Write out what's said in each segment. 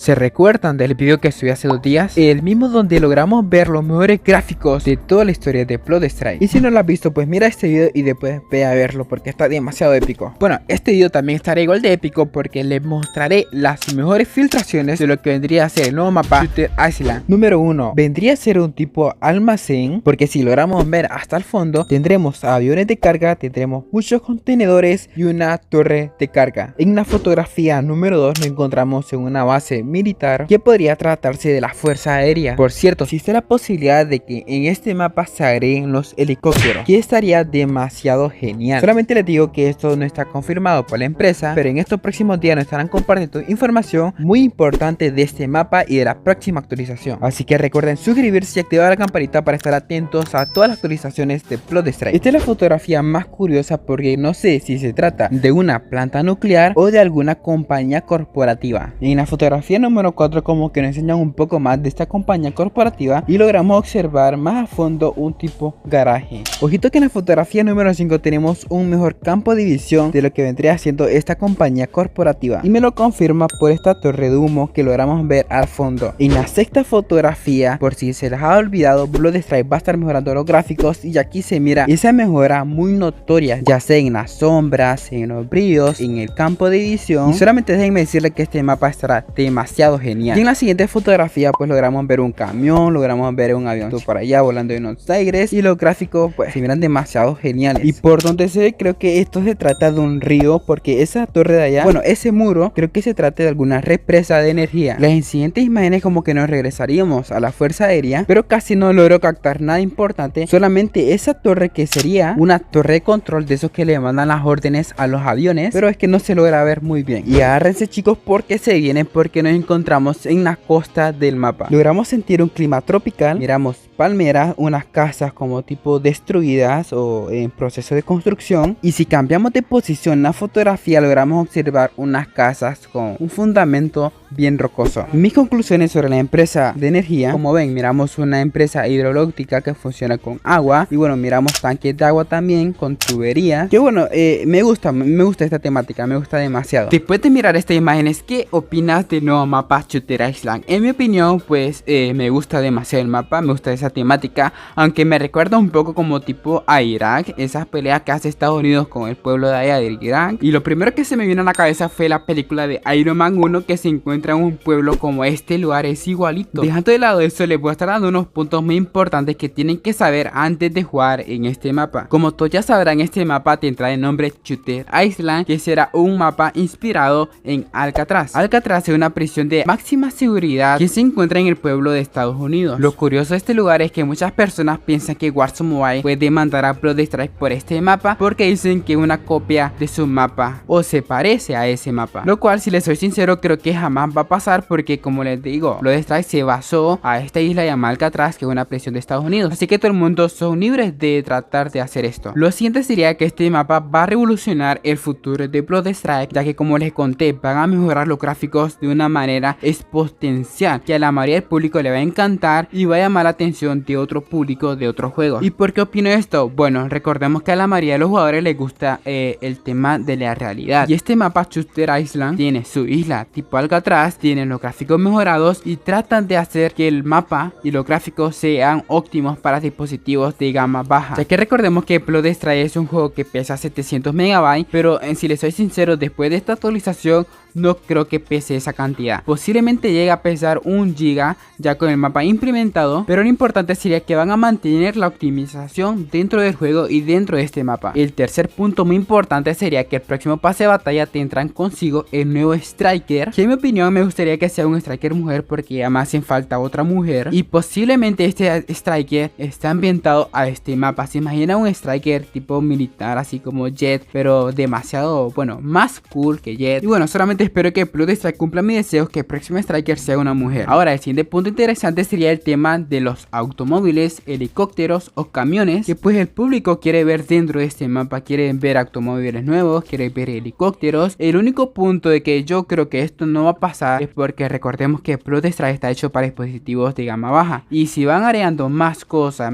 ¿Se recuerdan del video que subí hace 2 días? El mismo donde logramos ver los mejores gráficos de toda la historia de Blood Strike. Y si no lo has visto, pues mira este video y después ve a verlo porque está demasiado épico. Bueno, este video también estará igual de épico porque les mostraré las mejores filtraciones de lo que vendría a ser el nuevo mapa Shooter Island. Número 1, vendría a ser un tipo almacén, porque si logramos ver hasta el fondo, tendremos aviones de carga, tendremos muchos contenedores y una torre de carga. En la fotografía número 2 nos encontramos en una base militar que podría tratarse de la fuerza aérea. Por cierto, existe la posibilidad de que en este mapa se agreguen los helicópteros, que estaría demasiado genial. Solamente les digo que esto no está confirmado por la empresa, pero en estos próximos días nos estarán compartiendo información muy importante de este mapa y de la próxima actualización. Así que recuerden suscribirse y activar la campanita para estar atentos a todas las actualizaciones de Blood Strike. Esta es la fotografía más curiosa porque no sé si se trata de una planta nuclear o de alguna compañía corporativa. En la fotografía número 4 como que nos enseñan un poco más de esta compañía corporativa y logramos observar más a fondo un tipo garaje. Ojito que en la fotografía número 5 tenemos un mejor campo de visión de lo que vendría siendo esta compañía corporativa, y me lo confirma por esta torre de humo que logramos ver al fondo. En la sexta fotografía, por si se les ha olvidado, Blood Strike va a estar mejorando los gráficos y aquí se mira esa mejora muy notoria, ya sea en las sombras, en los brillos, en el campo de visión. Y solamente déjenme decirles que este mapa estará demasiado genial. Y en la siguiente fotografía pues logramos ver un camión, logramos ver un avión por allá volando en los aires y los gráficos pues se miran demasiado geniales. Y por donde se ve, creo que esto se trata de un río, porque esa torre de allá, bueno, ese muro, creo que se trata de alguna represa de energía. Las siguientes imágenes como que nos regresaríamos a la fuerza aérea, pero casi no logro captar nada importante, solamente esa torre que sería una torre de control de esos que le mandan las órdenes a los aviones, pero es que no se logra ver muy bien. Y agárrense chicos porque se vienen, porque nos encontramos en la costa del mapa. Logramos sentir un clima tropical, miramos palmeras, unas casas como tipo destruidas o en proceso de construcción, y si cambiamos de posición en la fotografía logramos observar unas casas con un fundamento bien rocoso. Mis conclusiones sobre la empresa de energía: como ven, miramos una empresa hidroeléctrica que funciona con agua, y bueno, miramos tanques de agua también con tuberías, que bueno, me gusta esta temática, me gusta demasiado. Después de mirar estas imágenes, ¿qué opinas del nuevo mapa Shooter Island? En mi opinión pues me gusta demasiado el mapa, me gusta esa temática, aunque me recuerda un poco como tipo a Irak, esas peleas que hace Estados Unidos con el pueblo de allá de Irak. Y lo primero que se me vino a la cabeza fue la película de Iron Man 1, que se encuentra en un pueblo como este lugar, es igualito. Dejando de lado eso, les voy a estar dando unos puntos muy importantes que tienen que saber antes de jugar en este mapa. Como todos ya sabrán, este mapa tendrá el nombre Shooter Island, que será un mapa inspirado en Alcatraz. Alcatraz es una prisión de máxima seguridad que se encuentra en el pueblo de Estados Unidos. Lo curioso de este lugar es que muchas personas piensan que Warzone Mobile puede demandar a Blood Strike por este mapa, porque dicen que es una copia de su mapa o se parece a ese mapa, lo cual, si les soy sincero, creo que jamás va a pasar, porque como les digo, Blood Strike se basó a esta isla llamada Alcatraz, que es una prisión de Estados Unidos, así que todo el mundo son libres de tratar de hacer esto. Lo siguiente sería que este mapa va a revolucionar el futuro de Blood Strike, ya que como les conté, van a mejorar los gráficos de una manera exponencial que a la mayoría del público le va a encantar y va a llamar la atención de otro público de otros juegos. ¿Y por qué opino esto? Bueno, recordemos que a la mayoría de los jugadores les gusta el tema de la realidad, y este mapa Shooter Island tiene su isla tipo Alcatraz, tienen los gráficos mejorados y tratan de hacer que el mapa y los gráficos sean óptimos para dispositivos de gama baja, ya que recordemos que Blood Strike es un juego que pesa 700 MB, pero si les soy sincero, después de esta actualización no creo que pese esa cantidad, posiblemente llegue a pesar 1 GB ya con el mapa implementado, pero lo importante sería que van a mantener la optimización dentro del juego y dentro de este mapa. El tercer punto muy importante sería que el próximo pase de batalla tendrán consigo el nuevo Striker, que en mi opinión me gustaría que sea un Striker mujer, porque ya me hacen falta otra mujer, y posiblemente este Striker esté ambientado a este mapa. Se imagina un Striker tipo militar, así como Jet, pero demasiado, bueno, más cool que Jet. Y bueno, solamente espero que Blood Strike cumpla mis deseos, que el próximo Striker sea una mujer. Ahora, el siguiente punto interesante sería el tema de los automóviles, helicópteros o camiones, que pues el público quiere ver dentro de este mapa. Quieren ver automóviles nuevos, quiere ver helicópteros. El único punto de que yo creo que esto no va a pasar es porque recordemos que Blood Strike está hecho para dispositivos de gama baja, y si van agregando más cosas,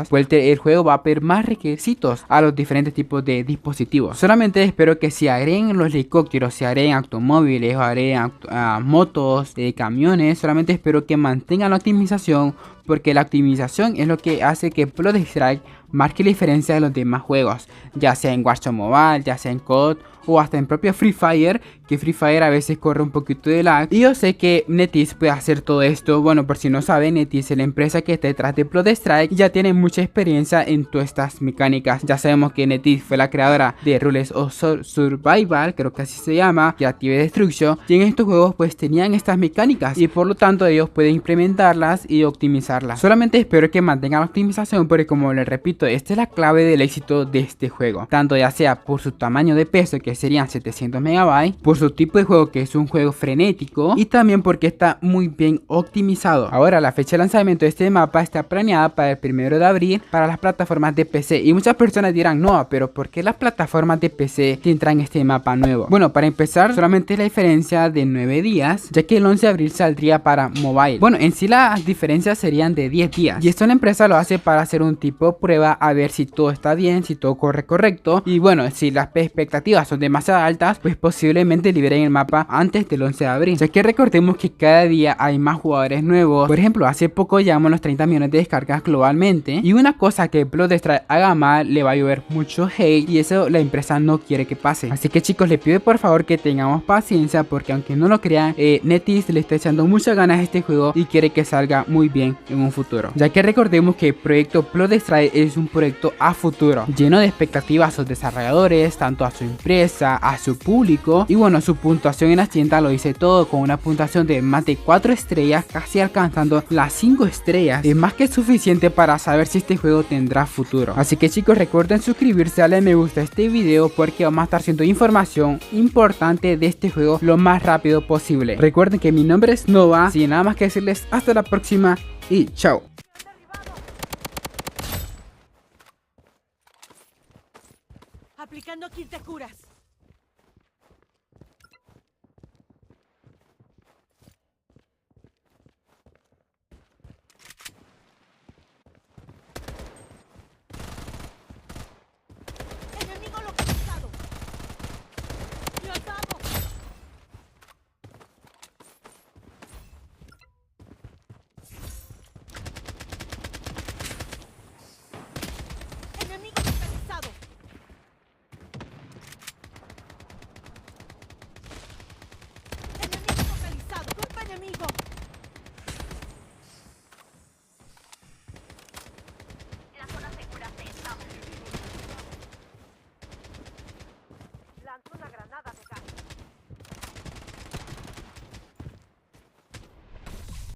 pues el juego va a pedir más requisitos a los diferentes tipos de dispositivos. Solamente espero que si agreguen los helicópteros si haré en automóviles o haré en motos, camiones, solamente espero que mantengan la optimización, porque la optimización es lo que hace que Blood Strike marque la diferencia de los demás juegos, ya sea en Warzone Mobile, ya sea en COD o hasta en propio Free Fire, que Free Fire a veces corre un poquito de lag. Y yo sé que NetEase puede hacer todo esto. Bueno, por si no saben, NetEase es la empresa que está detrás de Blood Strike y ya tiene mucha experiencia en todas estas mecánicas. Ya sabemos que NetEase fue la creadora de Rules of Survival, creo que así se llama, y Active Destruction, y en estos juegos pues tenían estas mecánicas y por lo tanto ellos pueden implementarlas y optimizarlas. Solamente espero que mantengan la optimización, porque como les repito, esta es la clave del éxito de este juego, tanto ya sea por su tamaño de peso, que serían 700 MB, por su tipo de juego, que es un juego frenético, y también porque está muy bien optimizado. Ahora, la fecha de lanzamiento de este mapa está planeada para el 1 de abril para las plataformas de PC, y muchas personas dirán, no, pero ¿por qué las plataformas de PC tendrán este mapa nuevo? Bueno, para empezar, solamente la diferencia de 9 días, ya que el 11 de abril saldría para mobile. Bueno, en sí las diferencias serían de 10 días, y esto la empresa lo hace para hacer un tipo de prueba, a ver si todo está bien, si todo corre correcto, y bueno, si las expectativas son demasiado altas, pues posiblemente liberen el mapa antes del 11 de abril, ya que recordemos que cada día hay más jugadores nuevos. Por ejemplo, hace poco llegamos a los 30 millones de descargas globalmente, y una cosa que Blood Strike haga mal, le va a llover mucho hate, y eso la empresa no quiere que pase. Así que chicos, les pido por favor que tengamos paciencia, porque aunque no lo crean, NetEase le está echando muchas ganas a este juego y quiere que salga muy bien en un futuro, ya que recordemos que el proyecto Blood Strike es un proyecto a futuro, lleno de expectativas a sus desarrolladores, tanto a su empresa, a su público, y bueno, su puntuación en la tienda lo dice todo, con una puntuación de más de 4 estrellas, casi alcanzando las 5 estrellas. Es más que suficiente para saber si este juego tendrá futuro. Así que chicos, recuerden suscribirse, darle me gusta a este video, porque vamos a estar haciendo información importante de este juego lo más rápido posible. Recuerden que mi nombre es Nova, sin nada más que decirles, hasta la próxima y chao. Aplicando kit de curas.